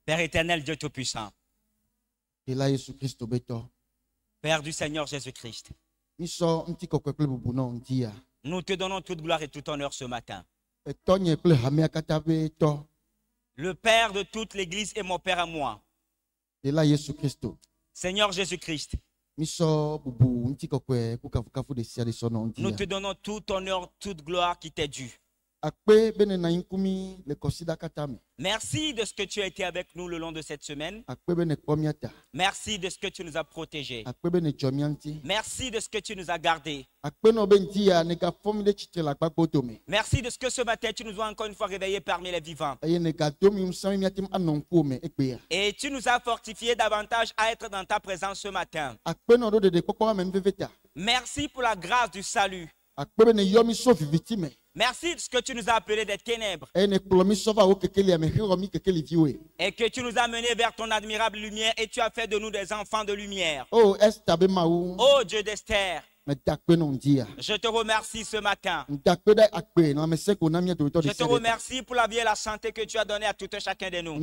Père éternel, Dieu Tout-Puissant, Père du Seigneur Jésus-Christ, nous te donnons toute gloire et tout honneur ce matin. Le Père de toute l'Église est mon Père à moi. Seigneur Jésus-Christ, nous te donnons tout honneur, toute gloire qui t'est due. Merci de ce que tu as été avec nous le long de cette semaine. Merci de ce que tu nous as protégés. Merci de ce que tu nous as gardés. Merci de ce que ce matin tu nous as encore une fois réveillés parmi les vivants. Et tu nous as fortifiés davantage à être dans ta présence ce matin. Merci pour la grâce du salut. Merci de ce que tu nous as appelés des ténèbres. Et que tu nous as menés vers ton admirable lumière et tu as fait de nous des enfants de lumière. Oh Dieu d'Esther, je te remercie ce matin. Je te remercie pour la vie et la santé que tu as donnée à tout un chacun de nous.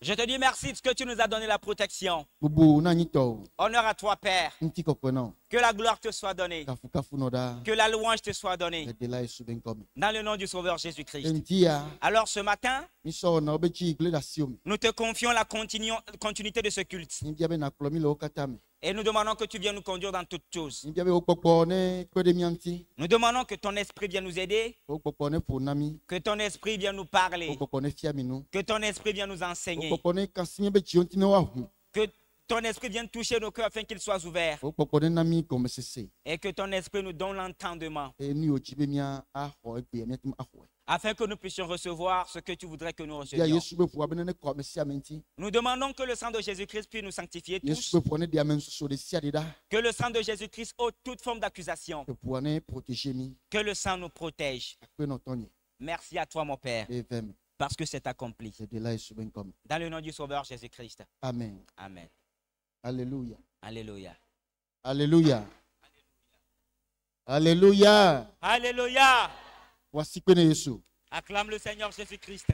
Je te dis merci de ce que tu nous as donné la protection. Honneur à toi, Père. Que la gloire te soit donnée. Que la louange te soit donnée. Dans le nom du Sauveur Jésus-Christ. Alors ce matin, nous te confions la continuité de ce culte. Et nous demandons que tu viennes nous conduire dans toutes choses. Nous demandons que ton esprit vienne nous aider. Que ton esprit vienne nous parler. Que ton esprit vienne nous enseigner. Que ton esprit vienne toucher nos cœurs afin qu'ils soient ouverts. Et que ton esprit nous donne l'entendement. Afin que nous puissions recevoir ce que tu voudrais que nous recevions. Nous demandons que le sang de Jésus-Christ puisse nous sanctifier tous. Que le sang de Jésus-Christ ôte toute forme d'accusation. Que le sang nous protège. Merci à toi, mon Père, parce que c'est accompli. Dans le nom du Sauveur Jésus-Christ. Amen. Amen. Alléluia. Alléluia. Alléluia. Alléluia. Alléluia. Voici que Jésus. Acclame le Seigneur Jésus-Christ.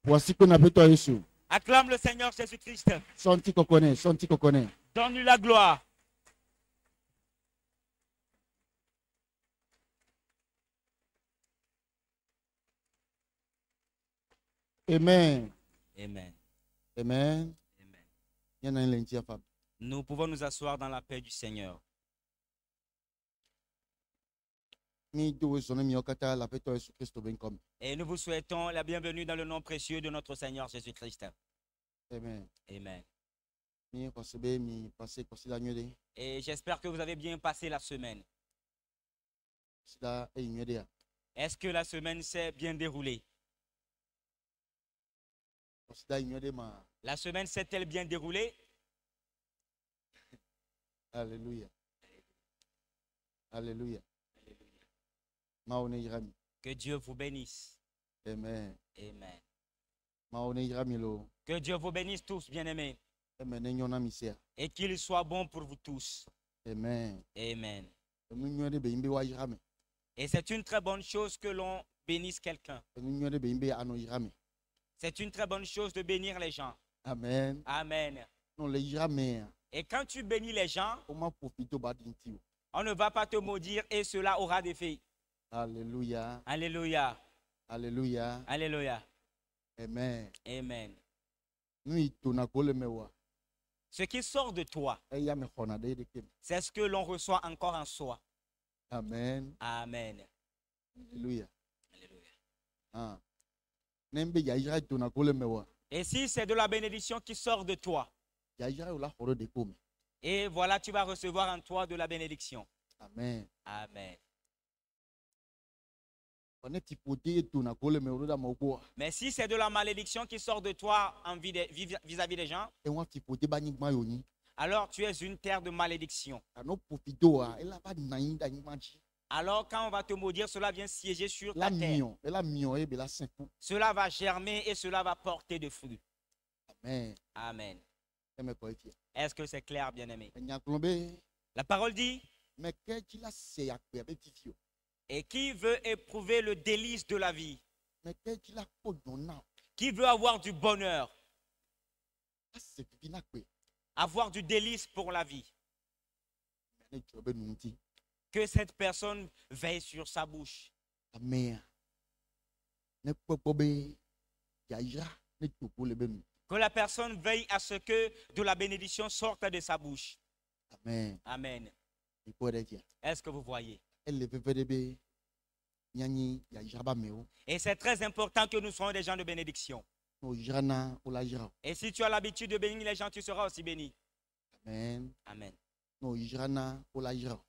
Voici que nous Jésus. Acclame le Seigneur Jésus-Christ. Senti qu'on connaît, senti qu'on connaît. Donne-lui la gloire. Amen. Amen. Amen. Amen. Nous pouvons nous asseoir dans la paix du Seigneur. Et nous vous souhaitons la bienvenue dans le nom précieux de notre Seigneur Jésus-Christ. Amen. Amen. Et j'espère que vous avez bien passé la semaine. Est-ce que la semaine s'est bien déroulée? La semaine s'est-elle bien déroulée? Alléluia. Alléluia. Que Dieu vous bénisse. Amen. Amen. Que Dieu vous bénisse tous, bien-aimés. Et qu'il soit bon pour vous tous. Amen. Amen. Et c'est une très bonne chose que l'on bénisse quelqu'un. C'est une très bonne chose de bénir les gens. Amen. Amen. Et quand tu bénis les gens, on ne va pas te maudire et cela aura des faits. Alléluia. Alléluia. Alléluia. Alléluia. Amen. Amen. Ce qui sort de toi, c'est ce que l'on reçoit encore en soi. Amen. Amen. Alléluia. Alléluia. Et si c'est de la bénédiction qui sort de toi, et voilà, tu vas recevoir en toi de la bénédiction. Amen. Amen. Mais si c'est de la malédiction qui sort de toi vis-à-vis des gens, alors tu es une terre de malédiction. Alors quand on va te maudire, cela vient siéger sur ta terre. Cela va germer et cela va porter de fruits. Amen. Amen. Est-ce que c'est clair, bien-aimé? La La parole dit, Et qui veut éprouver le délice de la vie? Qui veut avoir du bonheur? Avoir du délice pour la vie. Que cette personne veille sur sa bouche. Amen. Que la personne veille à ce que de la bénédiction sorte de sa bouche. Amen. Amen. Est-ce que vous voyez? Et c'est très important que nous soyons des gens de bénédiction. Et si tu as l'habitude de bénir les gens, tu seras aussi béni. Amen. Amen.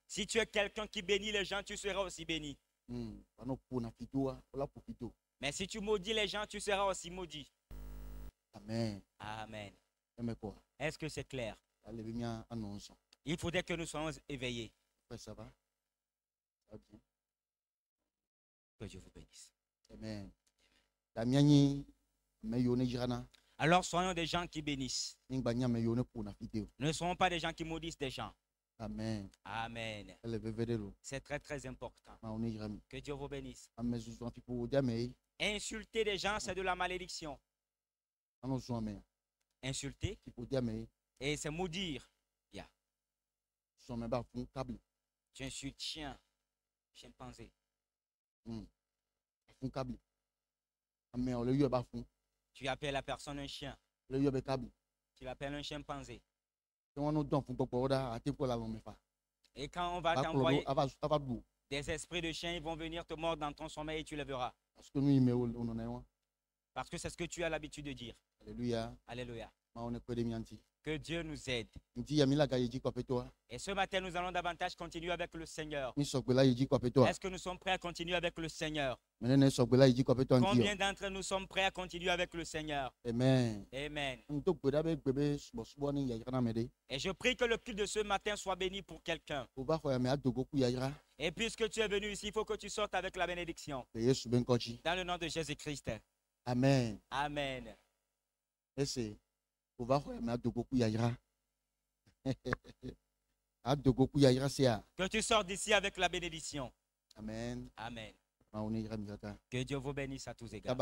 Si tu es quelqu'un qui bénit les gens, tu seras aussi béni. Mais si tu maudis les gens, tu seras aussi maudit. Amen. Amen. Est-ce que c'est clair? Il faudrait que nous soyons éveillés. Ça va? Ça va bien. Que Dieu vous bénisse. Amen. Alors soyons des gens qui bénissent. Ne soyons pas des gens qui maudissent des gens. Amen. Amen. C'est très très important. Que Dieu vous bénisse. Insulter des gens, c'est de la malédiction. Insulter et c'est maudire. Yeah. Tu insultes chien, chimpanzé. Tu appelles la personne un chien. Tu l'appelles un chimpanzé. Et quand on va t'envoyer des esprits de chiens, ils vont venir te mordre dans ton sommeil et tu le verras. Parce que c'est ce que tu as l'habitude de dire. Alléluia. Alléluia. Que Dieu nous aide. Et ce matin, nous allons davantage continuer avec le Seigneur. Est-ce que nous sommes prêts à continuer avec le Seigneur? Combien d'entre nous sommes prêts à continuer avec le Seigneur? Amen. Amen. Et je prie que le culte de ce matin soit béni pour quelqu'un. Et puisque tu es venu ici, il faut que tu sortes avec la bénédiction. Dans le nom de Jésus-Christ. Amen. Amen. Que tu sortes d'ici avec la bénédiction. Amen. Amen. Que Dieu vous bénisse à tous égards.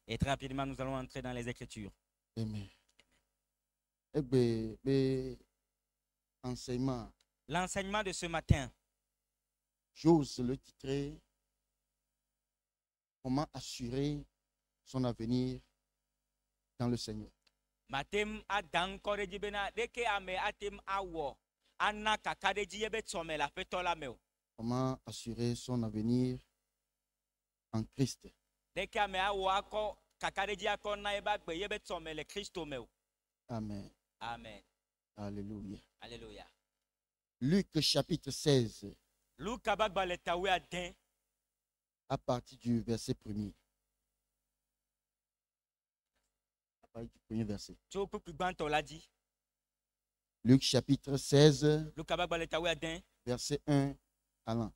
Et très rapidement, nous allons entrer dans les Écritures. Amen. L'enseignement de ce matin. J'ose le titrer. Comment assurer son avenir dans le Seigneur. Comment assurer son avenir en Christ. Amen. Amen. Alléluia. Alléluia. Luc chapitre 16. À partir du verset 1er. À partir du premier verset. Luc chapitre 16. Verset 1 à 1.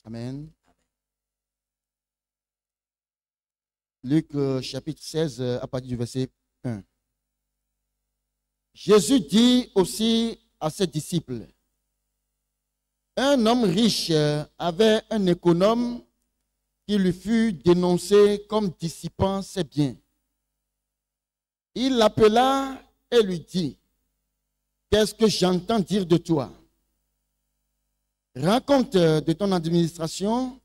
Amen. Luc chapitre 16 à partir du verset 1. Jésus dit aussi à ses disciples: un homme riche avait un économe qui lui fut dénoncé comme dissipant ses biens. Il l'appela et lui dit: qu'est-ce que j'entends dire de toi? Raconte de ton administration,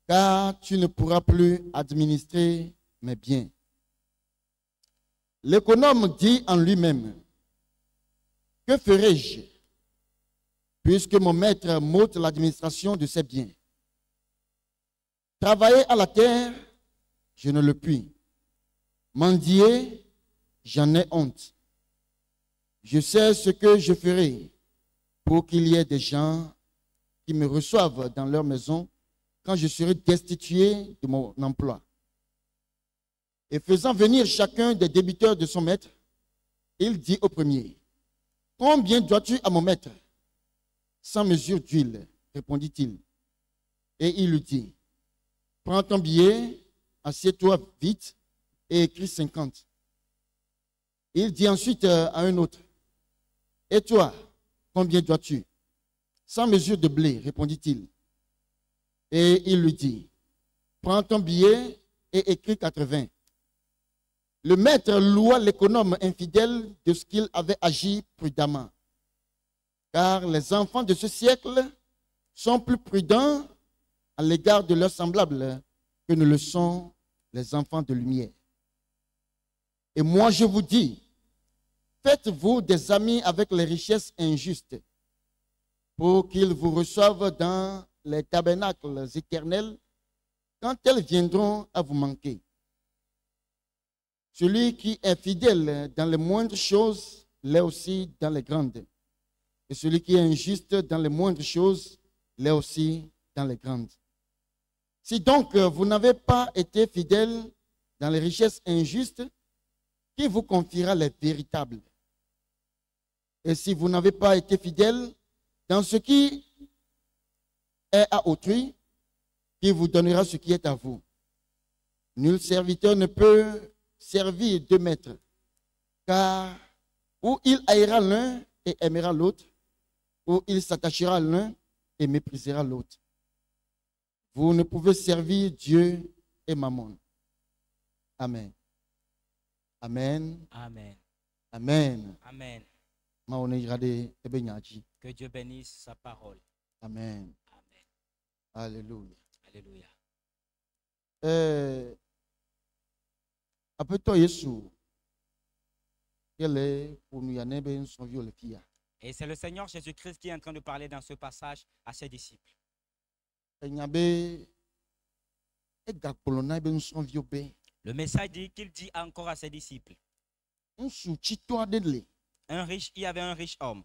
car tu ne pourras plus administrer mes biens. L'économe dit en lui-même: que ferai-je, puisque mon maître m'ôte l'administration de ses biens? Travailler à la terre, je ne le puis. Mendier, j'en ai honte. Je sais ce que je ferai pour qu'il y ait des gens qui me reçoivent dans leur maison quand je serai destitué de mon emploi. Et faisant venir chacun des débiteurs de son maître, il dit au premier: combien dois-tu à mon maître? 100 mesures d'huile, répondit-il. Et il lui dit: prends ton billet, assieds-toi vite et écris 50. Il dit ensuite à un autre: et toi, combien dois-tu? 100 mesures de blé, répondit-il. Et il lui dit, prends ton billet et écris 80. Le maître loua l'économe infidèle de ce qu'il avait agi prudemment. Car les enfants de ce siècle sont plus prudents à l'égard de leurs semblables que ne le sont les enfants de lumière. Et moi je vous dis, faites-vous des amis avec les richesses injustes, pour qu'ils vous reçoivent dans les tabernacles éternels quand elles viendront à vous manquer. Celui qui est fidèle dans les moindres choses l'est aussi dans les grandes. Et celui qui est injuste dans les moindres choses l'est aussi dans les grandes. Si donc vous n'avez pas été fidèle dans les richesses injustes, qui vous confiera les véritables? Et si vous n'avez pas été fidèle dans ce qui est à autrui, qui vous donnera ce qui est à vous? Nul serviteur ne peut servir deux maîtres, car ou il haïra l'un et aimera l'autre, ou il s'attachera à l'un et méprisera l'autre. Vous ne pouvez servir Dieu et Mammon. Amen. Amen. Amen. Amen. Amen. Que Que Dieu bénisse sa parole. Amen. Amen. Alléluia. Alléluia. Après Yesu, quel est pour nous y son vieux le fille? Et c'est le Seigneur Jésus-Christ qui est en train de parler dans ce passage à ses disciples. Le message dit qu'il dit encore à ses disciples. Il y avait un riche homme.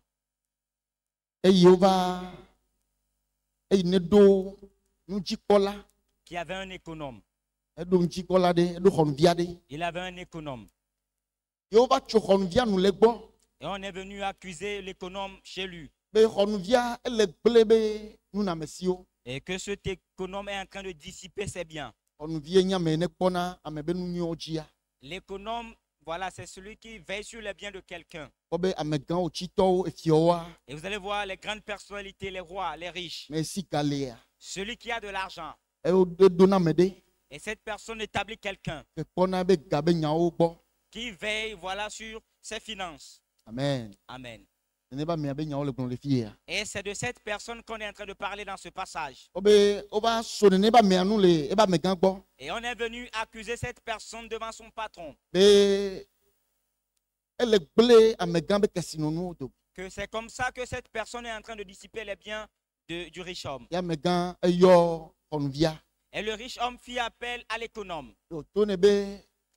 Qui avait un économe. Il avait un économe. Et on est venu accuser l'économe chez lui. Et que cet économe est en train de dissiper ses biens. L'économe, voilà, c'est celui qui veille sur les biens de quelqu'un. Et vous allez voir les grandes personnalités, les rois, les riches. Celui qui a de l'argent. Et cette personne établit quelqu'un qui veille, voilà, sur ses finances. Amen. Amen. Et c'est de cette personne qu'on est en train de parler dans ce passage. Et on est venu accuser cette personne devant son patron. Que c'est comme ça que cette personne est en train de dissiper les biens du riche homme. Et le riche homme fit appel à l'économe. Et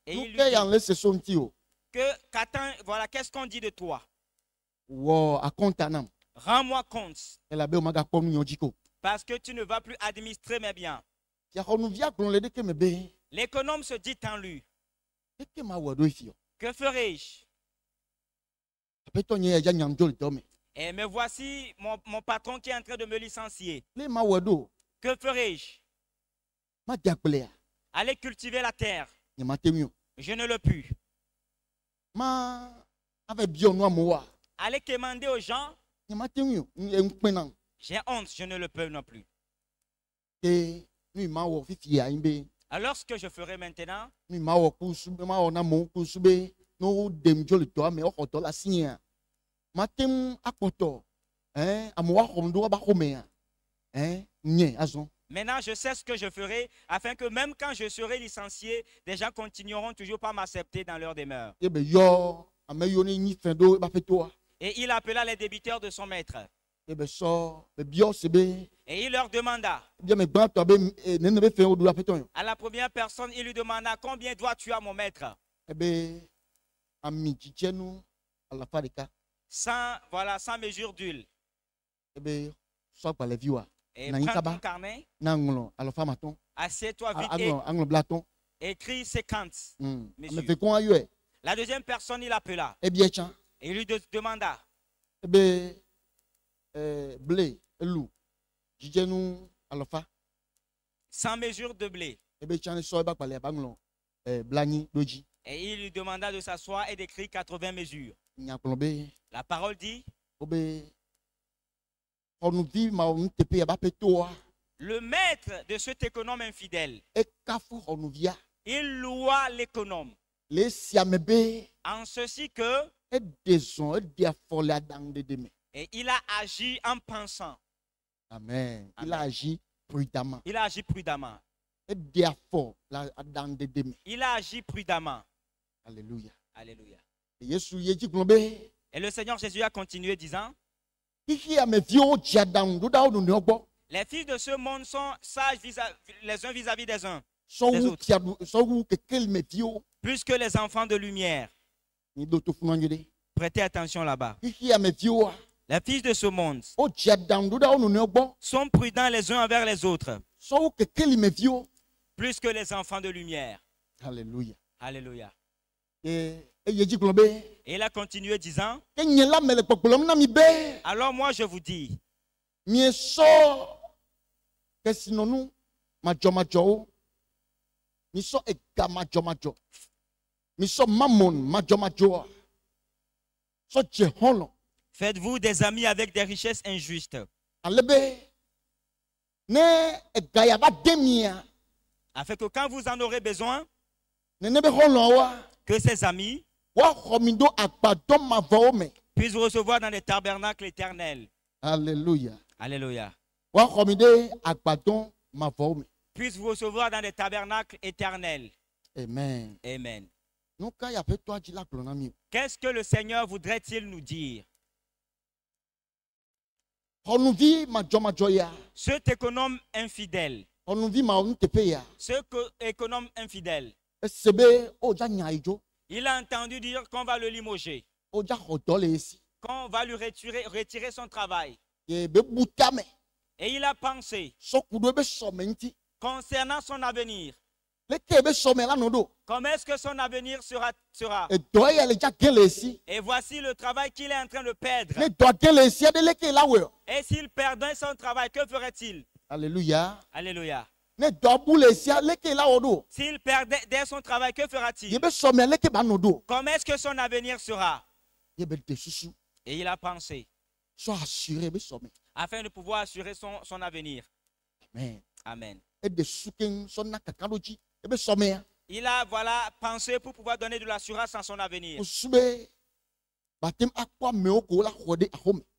il lui dit voilà, qu'est-ce qu'on dit de toi? Rends-moi compte. Parce que tu ne vas plus administrer mes biens. L'économe se dit en lui. Que ferai-je? Et me voici mon patron qui est en train de me licencier. Que ferai-je? Aller cultiver la terre. Je ne le puis. Aller commander aux gens. J'ai honte, je ne le peux non plus. Alors ce que je ferai maintenant, maintenant, je sais ce que je ferai afin que même quand je serai licencié, des gens continueront toujours pas m'accepter dans leur demeure. Et il appela les débiteurs de son maître. Et il leur demanda. À la première personne, il lui demanda combien dois-tu à mon maître? 100 mesures d'huile. Et prends ton carnet. Assieds-toi vite et écris 50 mesures. La deuxième personne, il appela. Et il lui demanda. 100 mesures de blé. Et il lui demanda de s'asseoir et d'écrire 80 mesures. La parole dit. Le maître de cet économe infidèle, il loua l'économe en ceci que et il a agi en pensant. Amen. Il a agi prudemment. Il a agi prudemment. Il a agi prudemment. Alléluia. Alléluia. Et le Seigneur Jésus a continué disant, les fils de ce monde sont sages les uns vis-à-vis des uns, des autres, plus que les enfants de lumière. Prêtez attention là-bas. Les fils de ce monde sont prudents les uns envers les autres, plus que les enfants de lumière. Alléluia. Alléluia. Et il a continué disant, alors moi je vous dis, faites-vous des amis avec des richesses injustes, afin que quand vous en aurez besoin, que ces amis puissent vous recevoir dans les tabernacles éternels. Alléluia. Alléluia. Puissent vous recevoir dans les tabernacles éternels. Amen. Amen. Qu'est-ce que le Seigneur voudrait-il nous dire? Cet économe infidèle. Ce économe infidèle. Il a entendu dire qu'on va le limoger, qu'on va lui retirer son travail. Et il a pensé concernant son avenir. Comment est-ce que son avenir sera? Et voici le travail qu'il est en train de perdre. Et s'il perdait son travail, que ferait-il? Alléluia. Alléluia. S'il perdait son travail, que fera-t-il? Comment est-ce que son avenir sera? Et il a pensé afin de pouvoir assurer son avenir. Amen. Amen. Il a pensé pour pouvoir donner de l'assurance à son avenir.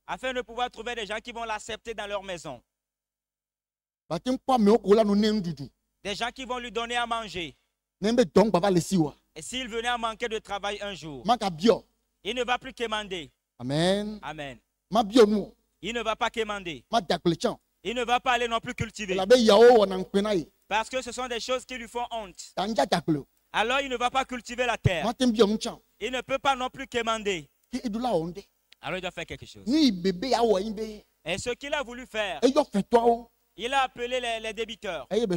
Afin de pouvoir trouver des gens qui vont l'accepter dans leur maison. Des gens qui vont lui donner à manger. Et s'il venait à manquer de travail un jour, il ne va plus quémander. Amen. Amen. Il ne va pas quémander. Il ne va pas aller non plus cultiver. Parce que ce sont des choses qui lui font honte. Alors il ne va pas cultiver la terre. Il ne peut pas non plus quémander. Alors il doit faire quelque chose. Et ce qu'il a voulu faire, il a appelé les débiteurs. Et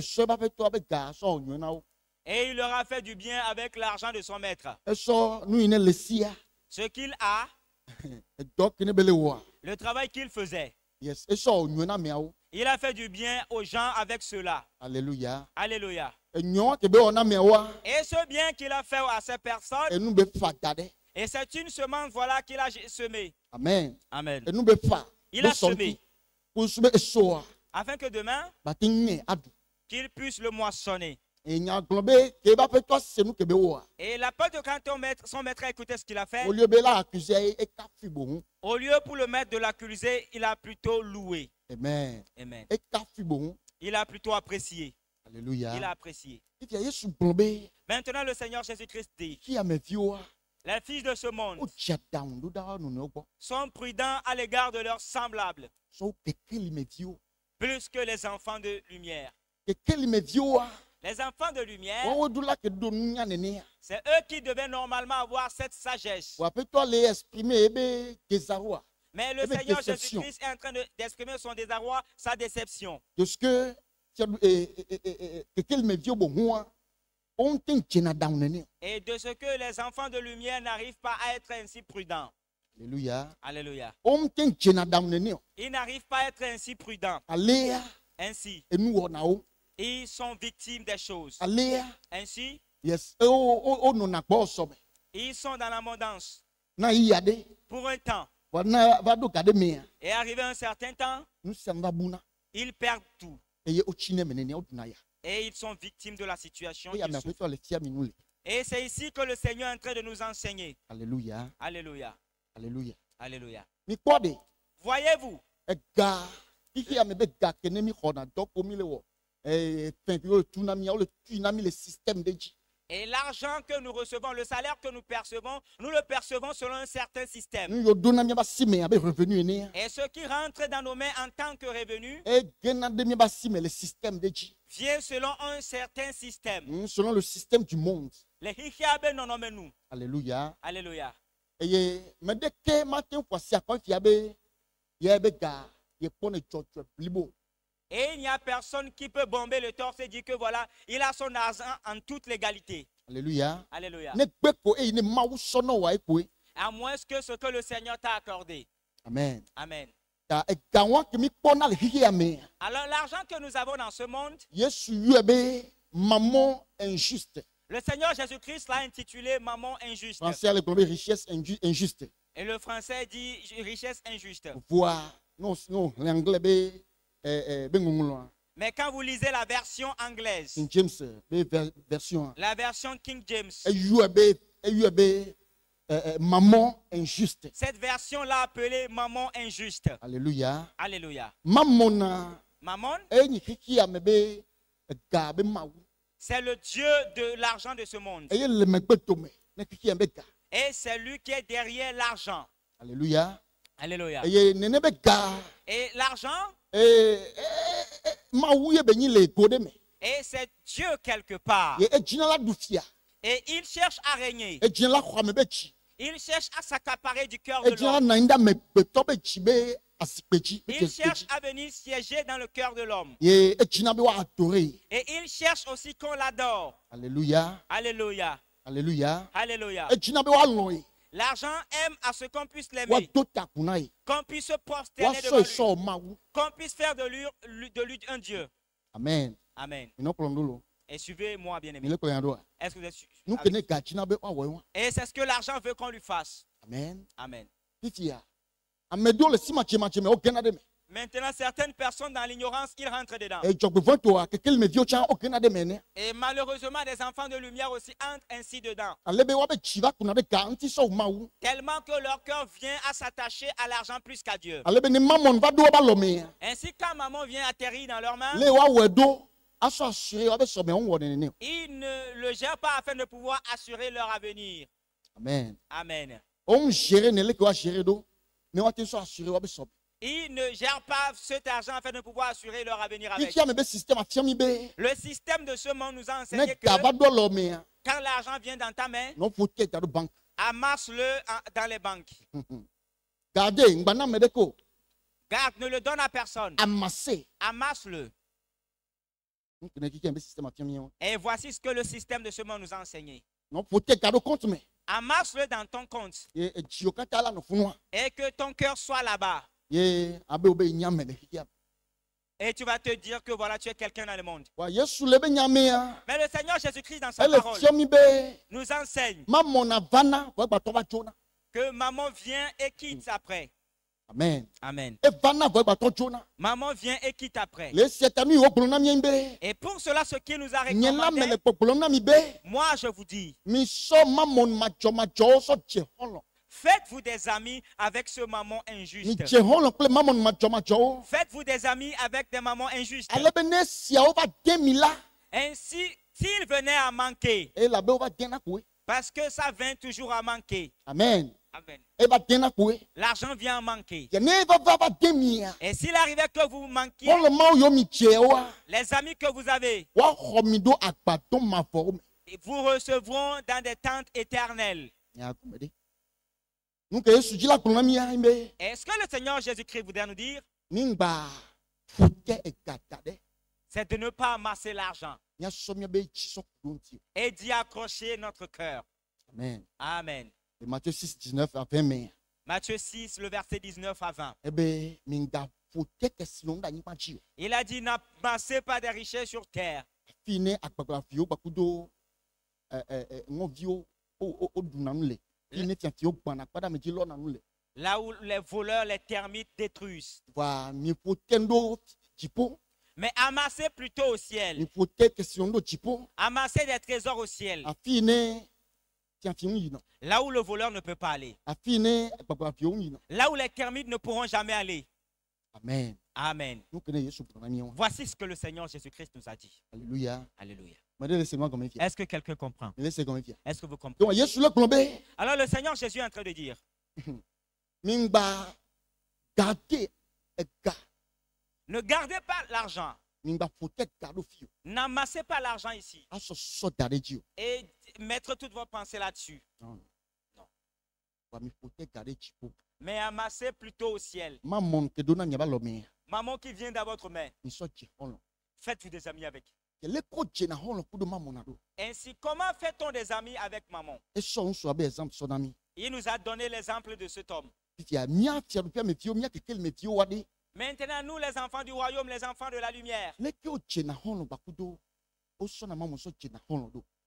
il leur a fait du bien avec l'argent de son maître. Ce qu'il a, le travail qu'il faisait, il a fait du bien aux gens avec cela. Alléluia. Alléluia. Et ce bien qu'il a fait à ces personnes, et c'est une semence qu'il a semée. Amen. Amen. Il a semé afin que demain, qu'il puisse le moissonner. Et la peur de quand son maître a écouté ce qu'il a fait, au lieu pour le maître de l'accuser, il a plutôt loué. Amen. Amen. Il a plutôt apprécié. Alléluia. Il a apprécié. Maintenant, le Seigneur Jésus-Christ dit, les fils de ce monde sont prudents à l'égard de leurs semblables, plus que les enfants de lumière. Les enfants de lumière, c'est eux qui devaient normalement avoir cette sagesse. Mais le Seigneur Jésus-Christ est en train d'exprimer son désarroi, sa déception. Et de ce que les enfants de lumière n'arrivent pas à être ainsi prudents. Alléluia. Alléluia. Ils n'arrivent pas à être ainsi prudents. Ainsi, ils sont victimes des choses. Ainsi, ils sont dans l'abondance pour un temps. Et arrivé un certain temps, ils perdent tout. Et ils sont victimes de la situation. Et c'est ici que le Seigneur est en train de nous enseigner. Alléluia. Alléluia. Alléluia. Alléluia. Voyez-vous? Et l'argent que nous recevons, le salaire que nous le percevons selon un certain système. Et ce qui rentre dans nos mains en tant que revenu vient selon un certain système. Selon le système du monde. Alléluia. Alléluia. Et il n'y a personne qui peut bomber le torse et dire que voilà, il a son argent en toute légalité. Alléluia. Alléluia. À moins que ce que le Seigneur t'a accordé. Amen. Amen. Alors l'argent que nous avons dans ce monde, maman injuste. Le Seigneur Jésus-Christ l'a intitulé Maman injuste. Français a le richesse injuste. Et le français dit richesse injuste. Mais quand vous lisez la version anglaise, King James, la version King James, maman injuste. Cette version-là appelée maman injuste. Alléluia. Alléluia. Mammon, c'est le Dieu de l'argent de ce monde. Et c'est lui qui est derrière l'argent. Alléluia. Alléluia. Et l'argent, et c'est Dieu quelque part. Et il cherche à régner. Il cherche à s'accaparer du cœur de l'homme. Il cherche à venir siéger dans le cœur de l'homme. Et il cherche aussi qu'on l'adore. Alléluia. Alléluia. Alléluia. Alléluia. L'argent aime à ce qu'on puisse l'aimer, qu'on puisse se prosterner devant lui, qu'on puisse faire de lui un Dieu. Amen. Amen. Et suivez-moi, bien-aimé. Est-ce que vous êtes sûr? Et c'est ce que l'argent veut qu'on lui fasse. Amen. Amen. Maintenant, certaines personnes dans l'ignorance, ils rentrent dedans. Et malheureusement, des enfants de lumière aussi entrent ainsi dedans. Tellement que leur cœur vient à s'attacher à l'argent plus qu'à Dieu. Ainsi, quand maman vient atterrir dans leurs mains, ils ne le gèrent pas afin de pouvoir assurer leur avenir. Amen. Amen. Ils ne gèrent pas cet argent afin de pouvoir assurer leur avenir avec. Le système de ce monde nous a enseigné que quand l'argent vient dans ta main, amasse-le dans les banques. Garde, ne le donne à personne. Amasse-le. Et voici ce que le système de ce monde nous a enseigné. Amasse-le dans ton compte. Et que ton cœur soit là-bas. Et tu vas te dire que voilà, tu es quelqu'un dans le monde. Mais le Seigneur Jésus-Christ, dans sa parole, nous enseigne que maman vient et quitte après. Amen. Amen. Maman vient et quitte après. Et pour cela, ce qui nous a recommandé, moi je vous dis, faites-vous des amis avec ce maman injuste. Faites-vous des amis avec des mamans injustes. Ainsi, s'il venait à manquer, parce que ça vient toujours à manquer. Amen. Amen. L'argent vient à manquer. Et s'il arrivait que vous manquiez, les amis que vous avez, vous recevront dans des tentes éternelles. Est-ce que le Seigneur Jésus-Christ voudrait nous dire? C'est de ne pas amasser l'argent et d'y accrocher notre cœur. Amen. Amen. Et Matthieu 6, 19 à 20. Matthieu 6, le verset 19 à 20. Il a dit, n'amassez pas des richesses sur terre. Là où les voleurs, les termites détruisent. Mais amassez plutôt au ciel. Amassez des trésors au ciel. Là où le voleur ne peut pas aller. Là où les termites ne pourront jamais aller. Amen. Amen. Voici ce que le Seigneur Jésus-Christ nous a dit. Alléluia. Alléluia. Est-ce que quelqu'un comprend? Est-ce que vous comprenez? Alors le Seigneur Jésus est en train de dire. Ne gardez pas l'argent. N'amassez pas l'argent ici. Et mettre toutes vos pensées là-dessus. Non. Mais amassez plutôt au ciel. Maman qui vient dans votre main. Faites-vous des amis avec. Ainsi, comment fait-on des amis avec maman? Il nous a donné l'exemple de cet homme. Maintenant, nous, les enfants du royaume, les enfants de la lumière.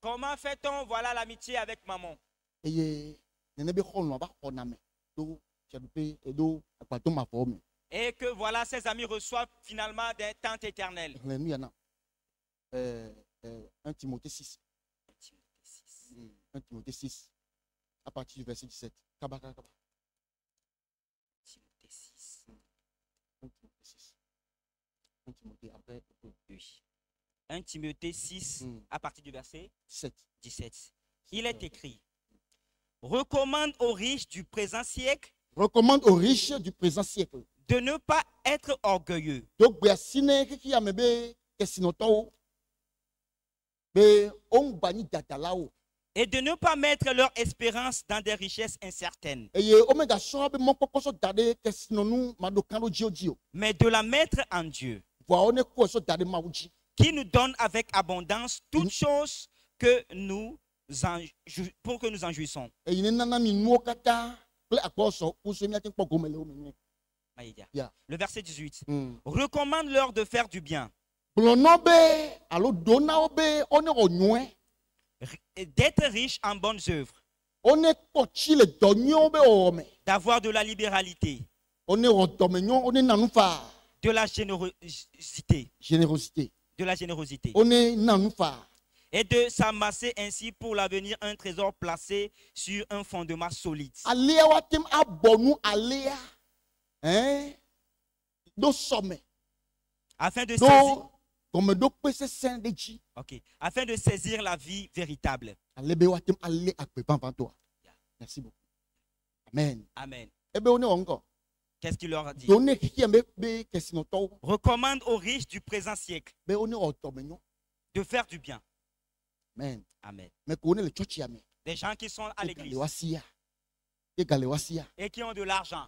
Comment fait-on, voilà, l'amitié avec maman? Et que, voilà, ses amis reçoivent finalement des tentes éternelles. 1 Timothée 6. 1 Timothée 6. À partir du verset 17. Timothée 6. 1 Timothée 6. 1 Timothée après. Oui. 1 Timothée 6, à partir du verset 17. Il est écrit: recommande aux riches du présent siècle. Recommande aux riches du présent siècle. De ne pas être orgueilleux. Et de ne pas mettre leur espérance dans des richesses incertaines. Mais de la mettre en Dieu, qui nous donne avec abondance toutes choses que pour que nous en jouissons. Le verset 18. Recommande-leur de faire du bien. D'être riche en bonnes œuvres. D'avoir de la libéralité. De la générosité. De la générosité. Et de s'amasser ainsi pour l'avenir un trésor placé sur un fondement solide. Afin de saisir. Okay. Afin de saisir la vie véritable. Merci beaucoup. Amen. Amen. Qu'est-ce qu'il leur a dit? Recommande aux riches du présent siècle de faire du bien. Amen. Amen. Des gens qui sont à l'église et qui ont de l'argent.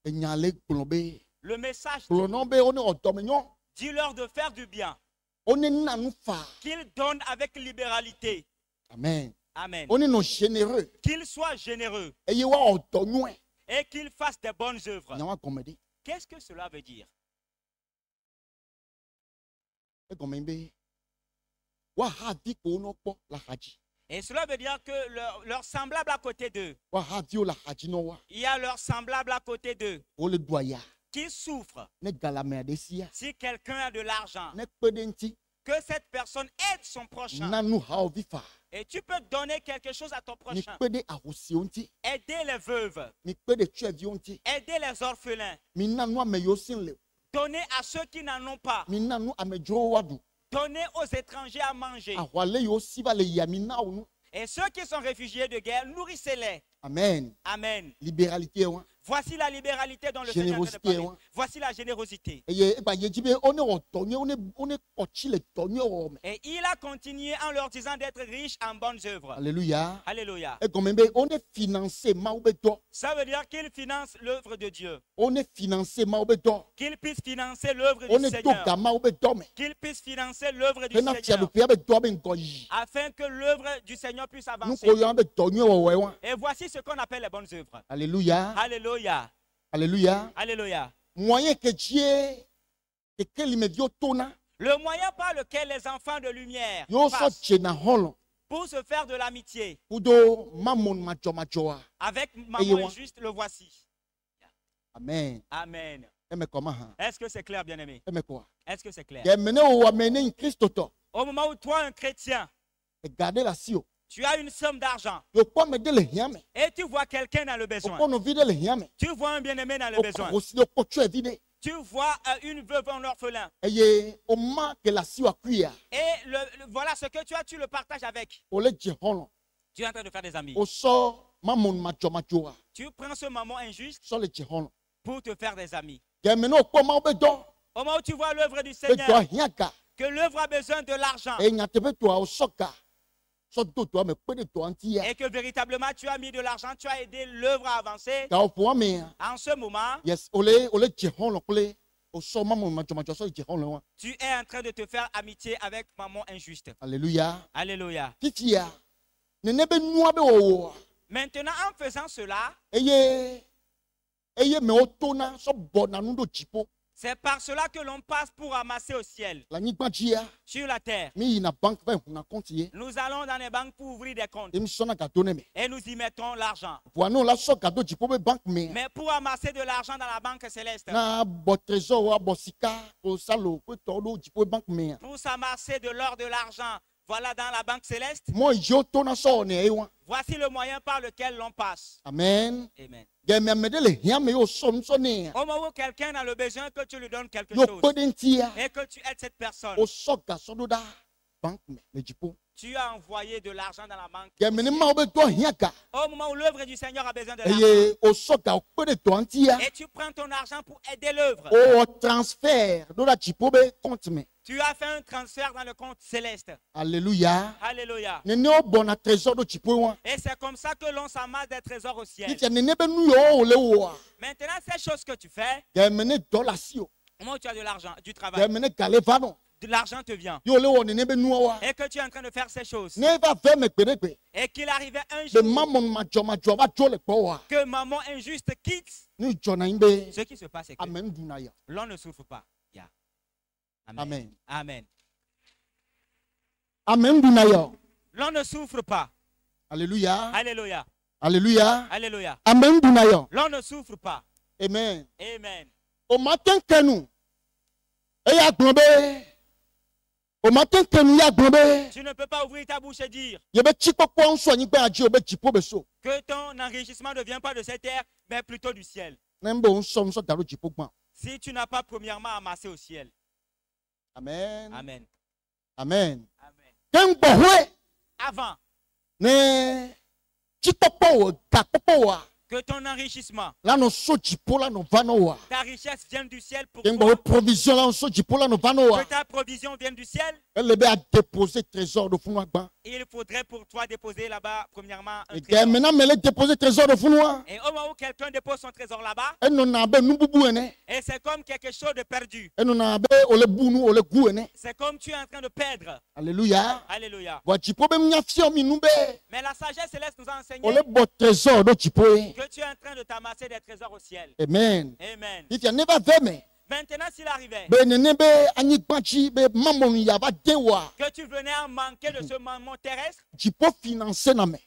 Le message, dis-leur de faire du bien. Qu'ils donnent avec libéralité. Amen. Amen. Généreux. Qu'ils soient généreux. Et qu'ils fassent des bonnes œuvres. Qu'est-ce que cela veut dire? Et cela veut dire que leur semblable à côté d'eux. Il y a leur semblable à côté d'eux. Qui souffre. Si quelqu'un a de l'argent, que cette personne aide son prochain. Et tu peux donner quelque chose à ton prochain. Aider les veuves. Aider les orphelins. Donner à ceux qui n'en ont pas. Donner aux étrangers à manger. Et ceux qui sont réfugiés de guerre, nourrissez-les. Amen. Amen. Libéralité. Voici la libéralité dont le Seigneur a parlé. Voici la générosité. Et il a continué en leur disant d'être riches en bonnes œuvres. Alléluia. Alléluia. Ça veut dire qu'ils financent l'œuvre de Dieu. Qu'ils puissent financer l'œuvre du Seigneur. Qu'ils puissent financer l'œuvre du Seigneur. Afin que l'œuvre du Seigneur puisse avancer. Et voici ce qu'on appelle les bonnes œuvres. Alléluia. Alléluia. Alléluia. Alléluia. Moyen que Dieu, le moyen par lequel les enfants de lumière passent pour se faire de l'amitié avec maman juste, le voici. Amen. Amen. Comment? Est-ce que c'est clair, bien-aimé? Est-ce que c'est clair? Au moment où toi, un chrétien, tu as une somme d'argent et tu vois quelqu'un dans le besoin. Tu vois un bien-aimé dans le besoin. Tu vois une veuve en orphelin. Et voilà ce que tu as, tu le partages avec. Tu es en train de faire des amis. Tu prends ce moment injuste pour te faire des amis. Au moment où tu vois l'œuvre du Seigneur, que l'œuvre a besoin de l'argent, et que véritablement tu as mis de l'argent, tu as aidé l'œuvre à avancer, en ce moment, tu es en train de te faire amitié avec maman injuste. Alléluia. Alléluia. Maintenant, en faisant cela, c'est par cela que l'on passe pour ramasser au ciel. Sur la terre. Nous allons dans les banques pour ouvrir des comptes. Et nous y mettons l'argent. Mais pour ramasser de l'argent dans la banque céleste, pour s'amasser de l'or, de l'argent, voilà dans la banque céleste. Voici le moyen par lequel l'on passe. Amen. Amen. Au moment où quelqu'un a le besoin que tu lui donnes quelque chose et que tu aides cette personne, tu as envoyé de l'argent dans la banque. Au moment où l'œuvre du Seigneur a besoin de l'argent, et tu prends ton argent pour aider l'œuvre. Tu as fait un transfert dans le compte céleste. Alléluia. Alléluia. Et c'est comme ça que l'on s'amasse des trésors au ciel. Maintenant, ces choses que tu fais, au moment où tu as de l'argent, du travail, de l'argent te vient, et que tu es en train de faire ces choses, et qu'il arrivait un jour que maman injuste quitte, ce qui se passe, c'est que l'on ne souffre pas. Amen. Amen. Amen. L'on ne souffre pas. Alléluia. Alléluia. Alléluia. Alléluia. Amen. L'on ne souffre pas. Amen. Amen. Au matin que nous, au matin que nous, tu ne peux pas ouvrir ta bouche et dire que ton enrichissement ne vient pas de cette terre, mais plutôt du ciel. Si tu n'as pas premièrement amassé au ciel. Amen. Amen. Amen. Amen. Avant que ton enrichissement, ta richesse vienne du ciel pour toi, que ta provision vienne du ciel, il faudrait pour toi déposer là-bas premièrement un trésor. Et au moment où quelqu'un dépose son trésor là-bas, et c'est comme quelque chose de perdu. C'est comme tu es en train de perdre. Alléluia. Alléluia. Mais la sagesse céleste nous a enseigné que tu es en train de t'amasser des trésors au ciel. Amen. Amen. Maintenant, s'il arrivait que tu venais à manquer de ce mammon terrestre,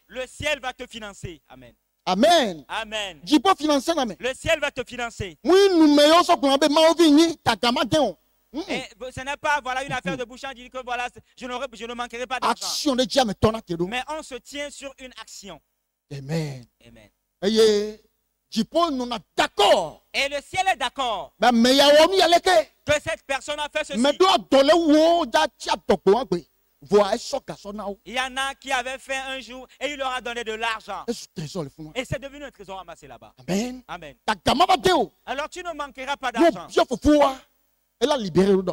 le ciel va te financer. Amen. Amen. Amen. Le ciel va te financer. Et ce n'est pas voilà, une affaire de bouche à dire que voilà, je ne manquerai pas d'argent. Mais on se tient sur une action. Amen. Amen. D'accord. Et le ciel est d'accord que cette personne a fait ceci. Il y en a qui avaient fait un jour et il leur a donné de l'argent. Et c'est devenu un trésor amassé là-bas. Amen. Amen. Alors tu ne manqueras pas d'argent.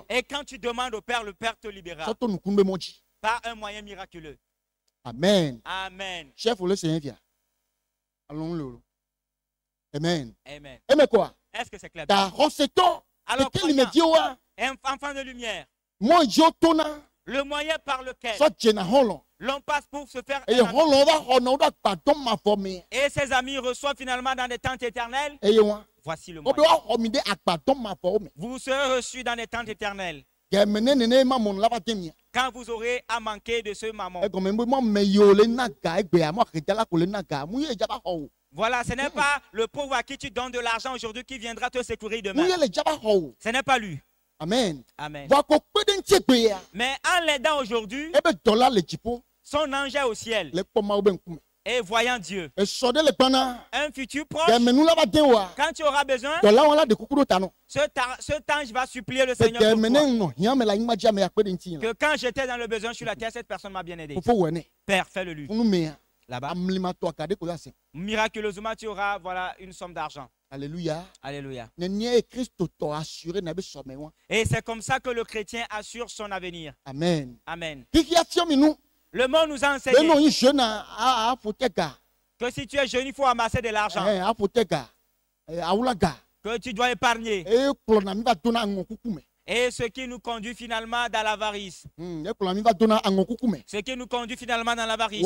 Et quand tu demandes au Père, le Père te libérera par un moyen miraculeux. Amen. Amen. Chef, le Seigneur. Allons-le. Amen. Amen. Amen quoi? Est-ce que c'est clair? Alors, enfant de lumière, le moyen par lequel l'on passe pour se faire et ses amis reçoivent finalement dans des tentes éternelles. Voici le moyen. Vous serez reçus dans des tentes éternelles quand vous aurez à manquer de ce mammon. Voilà, ce n'est pas le pauvre à qui tu donnes de l'argent aujourd'hui qui viendra te secourir demain. Ce n'est pas lui. Amen. Amen. Mais en l'aidant aujourd'hui, son ange est au ciel. Et voyant Dieu, un futur proche, quand tu auras besoin, cet ange va supplier le Seigneur que quand j'étais dans le besoin sur la terre, cette personne m'a bien aidé. Père, fais-le lui. Là-bas, miraculeusement, tu auras une somme d'argent. Alléluia. Alléluia. Et c'est comme ça que le chrétien assure son avenir. Amen. Amen. Le monde nous a enseigné que si tu es jeune, il faut amasser de l'argent. Que tu dois épargner. Et ce qui nous conduit finalement dans l'avarice. Ce qui nous conduit finalement dans l'avarice.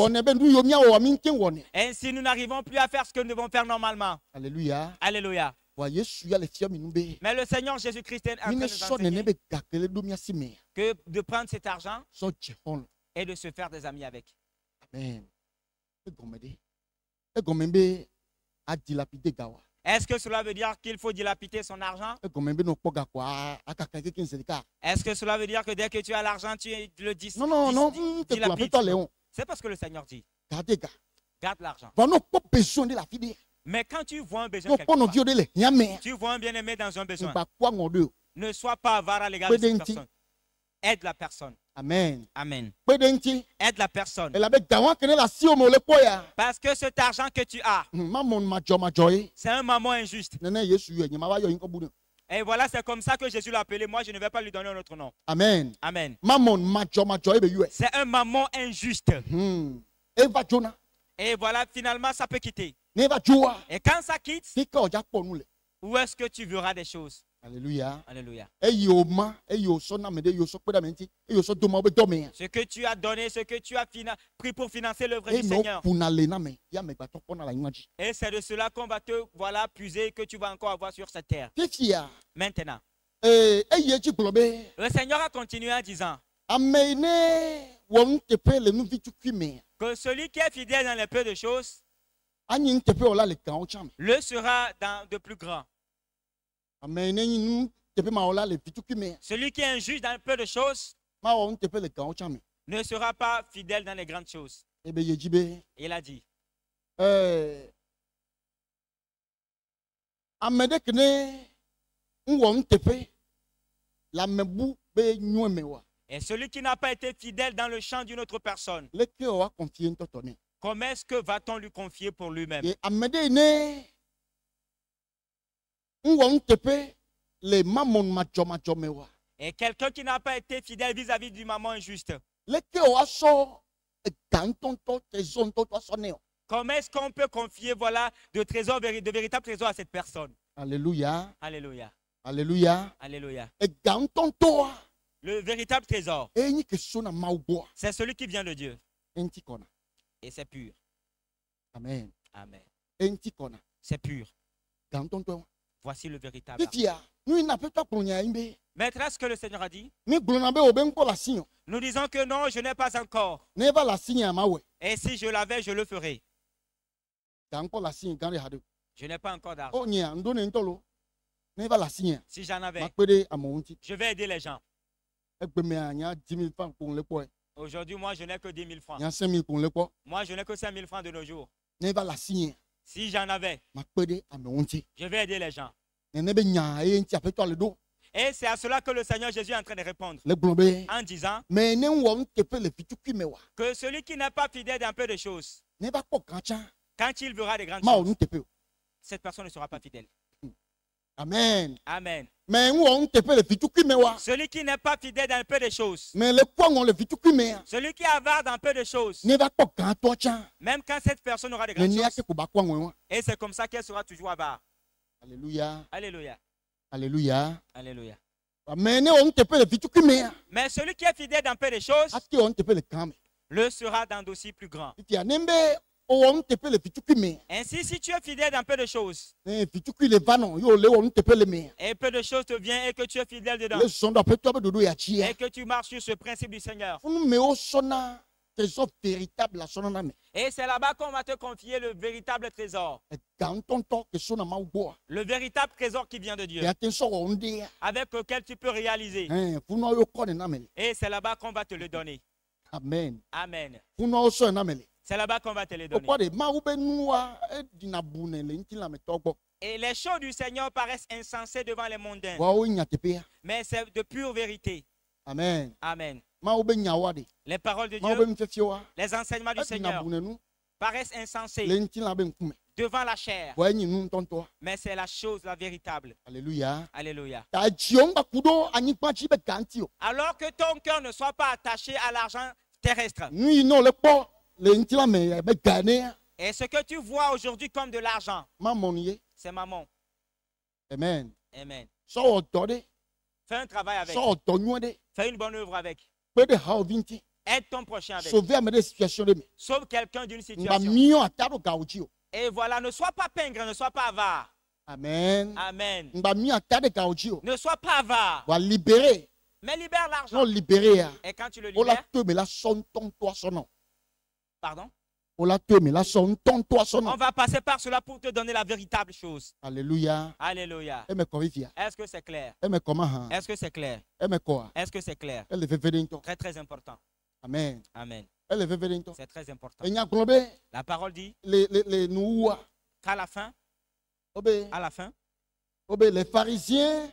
Ainsi, nous n'arrivons plus à faire ce que nous devons faire normalement. Alléluia. Alléluia. Mais le Seigneur Jésus-Christ est en train de nous enseigner que de prendre cet argent et de se faire des amis avec. Amen. Est-ce que cela veut dire qu'il faut dilapider son argent? Est-ce que cela veut dire que dès que tu as l'argent, tu le dis? Non. C'est parce que le Seigneur dit. Garde l'argent. Mais quand tu vois un besoin quelque part, tu vois un bien-aimé dans un besoin, ne sois pas avare à l'égard de cette personne. Aide la personne. Amen. Amen. Aide la personne. Parce que cet argent que tu as, c'est un mammon injuste. Et voilà, c'est comme ça que Jésus l'a appelé. Moi, je ne vais pas lui donner un autre nom. Amen. Amen. C'est un mammon injuste. Et voilà, finalement, ça peut quitter. Et quand ça quitte, où est-ce que tu verras des choses? Alléluia. Alléluia. Ce que tu as donné, ce que tu as pris pour financer l'œuvre du Seigneur. Et c'est de cela qu'on va te puiser, que tu vas encore avoir sur cette terre. Maintenant, le Seigneur a continué en disant que celui qui est fidèle dans les peu de choses le sera dans de plus grands. Celui qui est injuste dans peu de choses ne sera pas fidèle dans les grandes choses. Il a dit et celui qui n'a pas été fidèle dans le champ d'une autre personne, comment est-ce que va-t-on lui confier pour lui-même? Et quelqu'un qui n'a pas été fidèle vis-à-vis du maman injuste, comment est-ce qu'on peut confier de trésors, de véritables trésors à cette personne? Alléluia. Alléluia. Alléluia. Alléluia. Le véritable trésor, c'est celui qui vient de Dieu. Et c'est pur. Amen. Amen. C'est pur. Voici le véritable. Maître, est-ce que le Seigneur a dit? Nous disons que non, je n'ai pas encore. Et si je l'avais, je le ferais. Je n'ai pas encore d'argent. Si j'en avais, je vais aider les gens. Aujourd'hui, moi, je n'ai que 10 000 francs. Moi, je n'ai que 5 000 francs de nos jours. Si j'en avais, je vais aider les gens. Et c'est à cela que le Seigneur Jésus est en train de répondre. En disant que celui qui n'est pas fidèle dans peu de choses, quand il verra des grandes choses, cette personne ne sera pas fidèle. Amen. Amen. Celui qui n'est pas fidèle dans peu de choses, celui qui est avare dans peu de choses, même quand cette personne aura des grandes choses, et c'est comme ça qu'elle sera toujours avare. Alléluia. Alléluia. Alléluia. Alléluia. Mais celui qui est fidèle dans peu de choses, le sera dans d'aussi plus grand. Ainsi, si tu es fidèle dans peu de choses, et peu de choses te viennent et que tu es fidèle dedans, et que tu marches sur ce principe du Seigneur, trésor véritable à son âme. Et c'est là-bas qu'on va te confier le véritable trésor. Le véritable trésor qui vient de Dieu. Avec lequel tu peux réaliser. Et c'est là-bas qu'on va te le donner. Amen. Amen. C'est C'est là-bas qu'on va te le donner. Et les choses du Seigneur paraissent insensées devant les mondains. Mais c'est de pure vérité. Amen. Amen. Les paroles de Dieu, les enseignements du Seigneur paraissent insensés devant la chair. Mais c'est la chose, la véritable. Alléluia. Alléluia. Alors que ton cœur ne soit pas attaché à l'argent terrestre. Et ce que tu vois aujourd'hui comme de l'argent, c'est maman. Amen. Amen. Fais un travail avec. Fais une bonne œuvre avec. Aide ton prochain avec. Sauve quelqu'un d'une situation. Et voilà, ne sois pas pingre, ne sois pas avare. Amen. Amen. Ne sois pas avare. Mais libère l'argent. Et quand tu le libères, pardon? On va passer par cela pour te donner la véritable chose. Alléluia. Alléluia. Est-ce que c'est clair? Est-ce que c'est clair? Est-ce que c'est clair? Très très important. Amen. Amen. C'est très important. La parole dit qu'à la fin, les pharisiens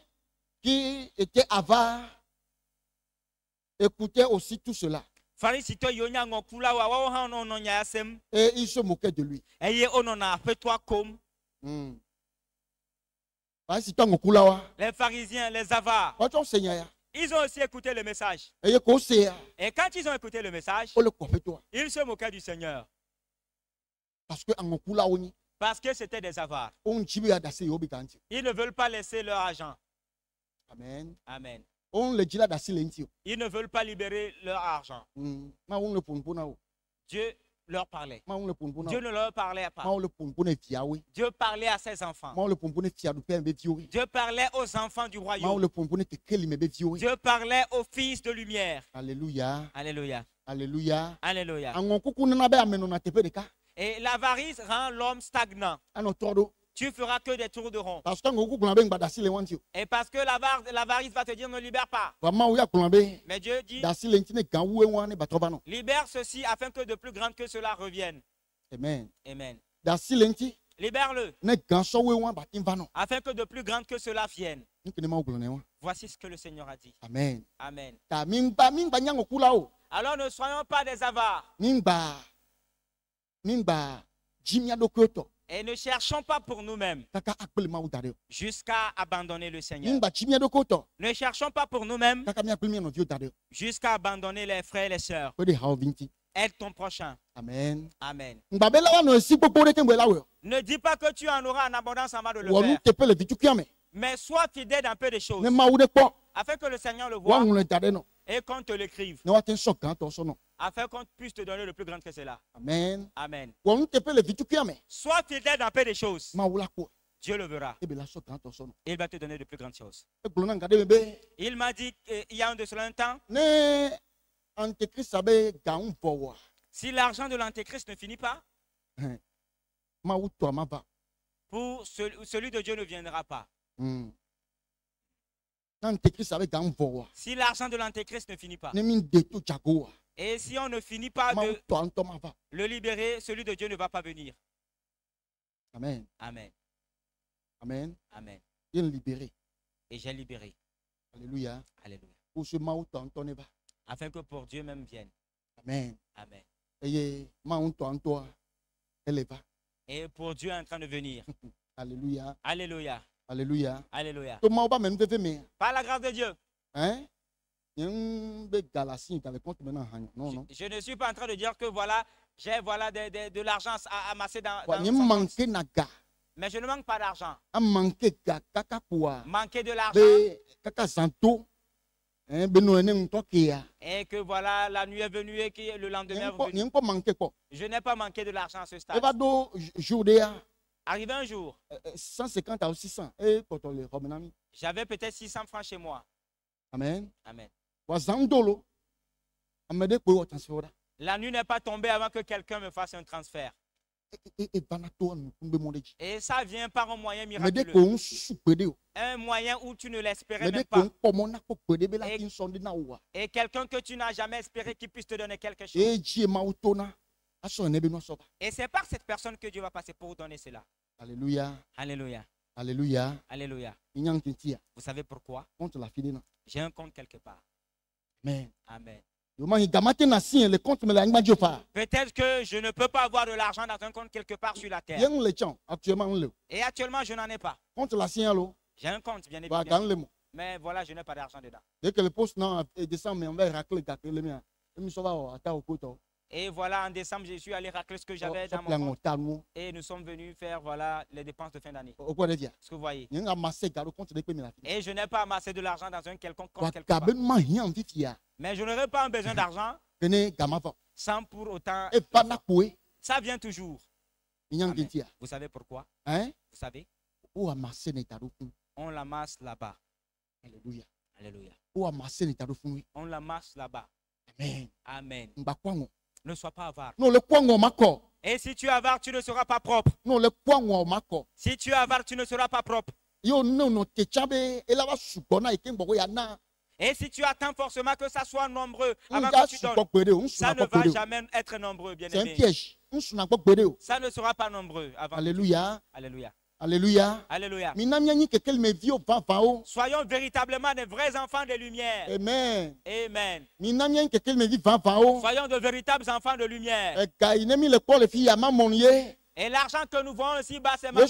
qui étaient avares écoutaient aussi tout cela. Et ils se moquaient de lui. Les pharisiens, les avares, ils ont aussi écouté le message. Et quand ils ont écouté le message, ils se moquaient du Seigneur. Parce que c'était des avares. Ils ne veulent pas laisser leur argent. Amen. Amen. Ils ne veulent pas libérer leur argent. Dieu leur parlait. Dieu ne leur parlait pas. Dieu parlait à ses enfants. Dieu parlait aux enfants du royaume. Dieu parlait aux fils de lumière. Alléluia. Alléluia. Alléluia. Alléluia. Et l'avarice rend l'homme stagnant. Tu feras que des tours de rond. Et parce que l'avarice va te dire ne libère pas. Mais Dieu dit libère ceci afin que de plus grandes que cela reviennent. Amen. Amen. Libère-le afin que de plus grandes que cela viennent. Voici ce que le Seigneur a dit. Amen. Amen. Alors ne soyons pas des avares. Et ne cherchons pas pour nous-mêmes jusqu'à abandonner le Seigneur. Ne cherchons pas pour nous-mêmes jusqu'à abandonner les frères et les sœurs. Aide ton prochain. Amen. Amen. Ne dis pas que tu en auras en abondance avant de le faire. Mais sois fidèle dans peu de choses. Afin que le Seigneur le voie et qu'on te l'écrive. Afin qu'on puisse te donner le plus grand que cela. Amen. Amen. Sois fidèle dans peu de choses. Dieu le verra. Il va te donner de plus grandes choses. Il m'a dit il y a un temps. Si l'argent de l'antéchrist ne finit pas, pour celui de Dieu ne viendra pas. Si l'argent de l'antéchrist ne finit pas, et si on ne finit pas de le libérer, celui de Dieu ne va pas venir. Amen. Amen. Amen. Amen. Et j'ai libéré. Alléluia. Alléluia. Afin que pour Dieu même vienne. Amen. Amen. Et pour Dieu est en train de venir. Alléluia. Alléluia. Alléluia. Alléluia. Par la grâce de Dieu. Hein? Je ne suis pas en train de dire que voilà, j'ai de l'argent amassé dans mais je ne manque pas d'argent. Manquer de l'argent. Et que voilà, la nuit est venue et que le lendemain est venu. Je n'ai pas manqué de l'argent à ce stade. Arrivé un jour, 150 à 600. J'avais peut-être 600 francs chez moi. Amen. Amen. La nuit n'est pas tombée avant que quelqu'un me fasse un transfert. Et ça vient par un moyen miraculeux. Un moyen où tu ne l'espérais même pas. Et quelqu'un que tu n'as jamais espéré qu'il puisse te donner quelque chose. Et c'est par cette personne que Dieu va passer pour donner cela. Alléluia. Alléluia. Alléluia. Alléluia. Vous savez pourquoi? J'ai un compte quelque part. Amen. Amen. Peut-être que je ne peux pas avoir de l'argent dans un compte quelque part sur la terre. Et actuellement, je n'en ai pas. J'ai un compte, bien évidemment. Mais voilà, je n'ai pas d'argent dedans. Dès que le poste descend, on va racler. Et voilà, en décembre, je suis allé racler ce que j'avais dans mon compte. Et nous sommes venus faire voilà, les dépenses de fin d'année. Ce que vous voyez. Et je n'ai pas amassé de l'argent dans un quelconque compte quelque part. Mais je n'aurai pas besoin d'argent sans pour autant. Ça vient toujours. Amen. Vous savez pourquoi? Vous savez? On l'amasse là-bas. Alléluia. Alléluia. On l'amasse là-bas. Amen. Amen. Ne sois pas avare. Et si tu es avare, tu ne seras pas propre. Si tu es avare, tu ne seras pas propre. Et si tu attends forcément que ça soit nombreux avant que tu donnes, ça ne va jamais être nombreux, bien aimé. C'est un piège. Ça ne sera pas nombreux avant. Alléluia. Alléluia. Alléluia. Alléluia. Soyons véritablement des vrais enfants de lumière. Amen. Amen. Soyons de véritables enfants de lumière. Et l'argent que nous voyons ici-bas, c'est maman.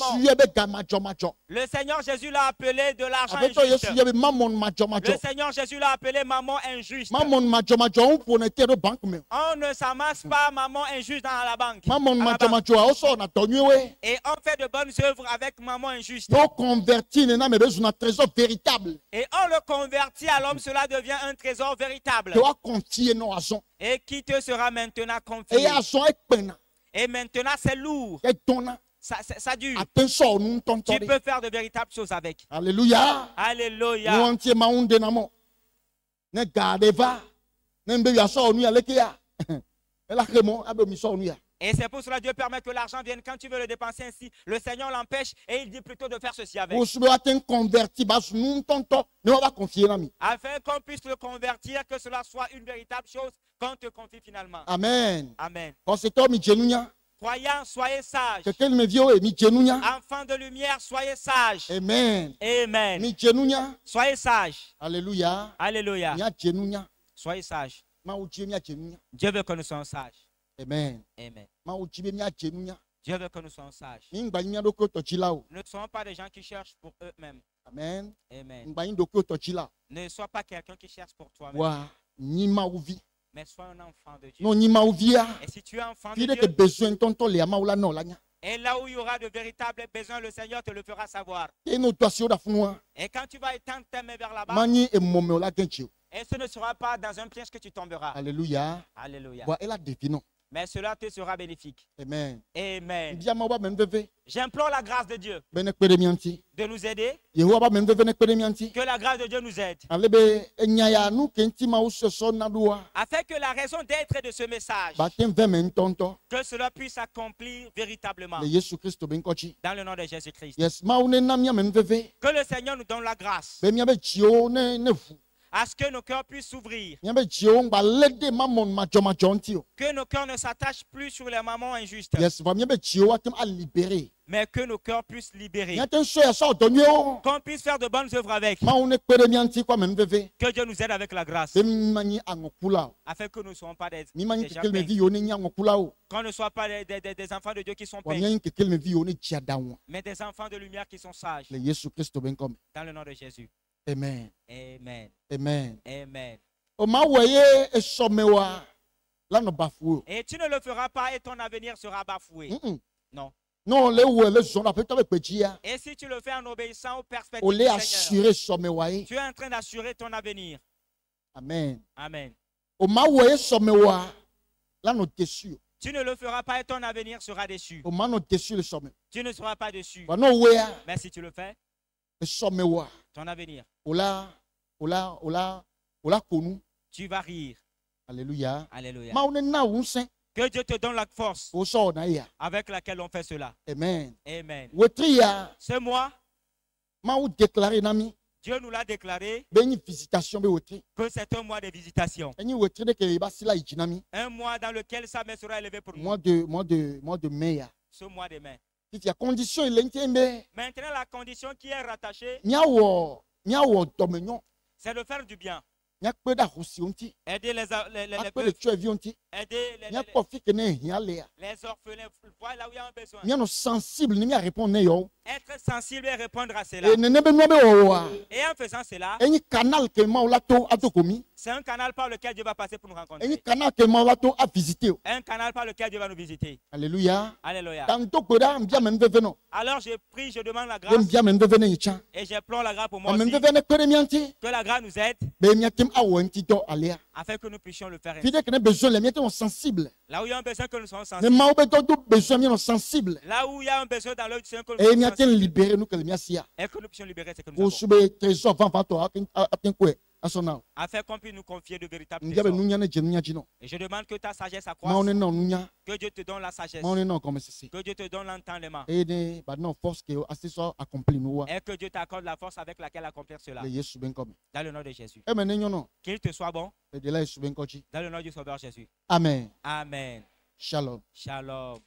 Le Seigneur Jésus l'a appelé de l'argent injuste. Le Seigneur Jésus l'a appelé maman injuste. On ne s'amasse pas maman injuste dans la banque. Et on fait de bonnes œuvres avec maman injuste. Et on le convertit à l'homme, cela devient un trésor véritable. Et qui te sera maintenant confié. Et maintenant, c'est lourd. Ça dure. Tu peux faire de véritables choses avec. Alléluia. Alléluia. Et c'est pour cela que Dieu permet que l'argent vienne quand tu veux le dépenser ainsi. Le Seigneur l'empêche et il dit plutôt de faire ceci avec. Afin qu'on puisse le convertir, que cela soit une véritable chose qu'on te confie finalement. Amen. Amen. Croyants, soyez sages. Enfants de lumière, soyez sages. Amen. Amen. Soyez sages. Alléluia. Alléluia. Soyez sages. Dieu veut que nous soyons sages. Amen. Amen. Dieu veut que nous soyons sages. Nous ne sommes pas des gens qui cherchent pour eux-mêmes. Amen. Amen. Ne sois pas quelqu'un qui cherche pour toi-même. Mais sois un enfant de Dieu. Et si tu es enfant de Dieu, et là où il y aura de véritables besoins, le Seigneur te le fera savoir. Et quand tu vas étendre tes mains vers là-bas, et ce ne sera pas dans un piège que tu tomberas. Alléluia. Alléluia. Mais cela te sera bénéfique. Amen. Amen. J'implore la grâce de Dieu de nous aider. Que la grâce de Dieu nous aide. Afin que la raison d'être de ce message, que cela puisse s'accomplir véritablement. Dans le nom de Jésus-Christ. Que le Seigneur nous donne la grâce. À ce que nos cœurs puissent s'ouvrir. Que nos cœurs ne s'attachent plus sur les mamans injustes. Mais que nos cœurs puissent libérer. Qu'on puisse faire de bonnes œuvres avec. Que Dieu nous aide avec la grâce. Afin que nous ne soyons pas des gens peints. Qu'on ne soit pas des enfants de Dieu qui sont peints. Mais des enfants de lumière qui sont sages. Dans le nom de Jésus. Amen. Amen. Amen. Amen. Et tu ne le feras pas et ton avenir sera bafoué. Non. Non, et si tu le fais en obéissant aux perspectives du Seigneur, tu es en train d'assurer ton avenir. Amen. Amen. Tu ne le feras pas et ton avenir sera déçu. Tu ne seras pas déçu. Mais si tu le fais, ton avenir, tu vas rire. Alléluia. Alléluia. Que Dieu te donne la force avec laquelle on fait cela. Amen. Amen. Ce mois, Dieu nous l'a déclaré que c'est un mois de visitation. Un mois dans lequel sa main sera élevée pour nous. Mois de mai. Ce mois de mai. Maintenant, la condition qui est rattachée, c'est de faire du bien. Aider les orphelins, voir là où il y a un besoin. Être sensible et répondre à cela. Et en faisant cela, c'est un canal par lequel Dieu va passer pour nous rencontrer. Un canal par lequel Dieu va nous visiter. Alléluia. Alléluia. Alors je prie, je demande la grâce. Et j'implore la grâce pour moi aussi. Que la grâce nous aide. Afin que nous puissions le faire. Là où il y a un besoin que nous soyons sensibles. Là où il y a un besoin dans l'œil du Seigneur que nous soyons sensibles. Et que nous puissions libérer ce que nous avons. Afin qu'on puisse nous confier de véritables trésors. Et je demande que ta sagesse accroisse. Que Dieu te donne la sagesse. Que Dieu te donne l'entendement. Et que Dieu t'accorde la force avec laquelle accomplir cela. Dans le nom de Jésus. Qu'il te soit bon. Dans le nom du Sauveur Jésus. Amen. Amen. Shalom. Shalom.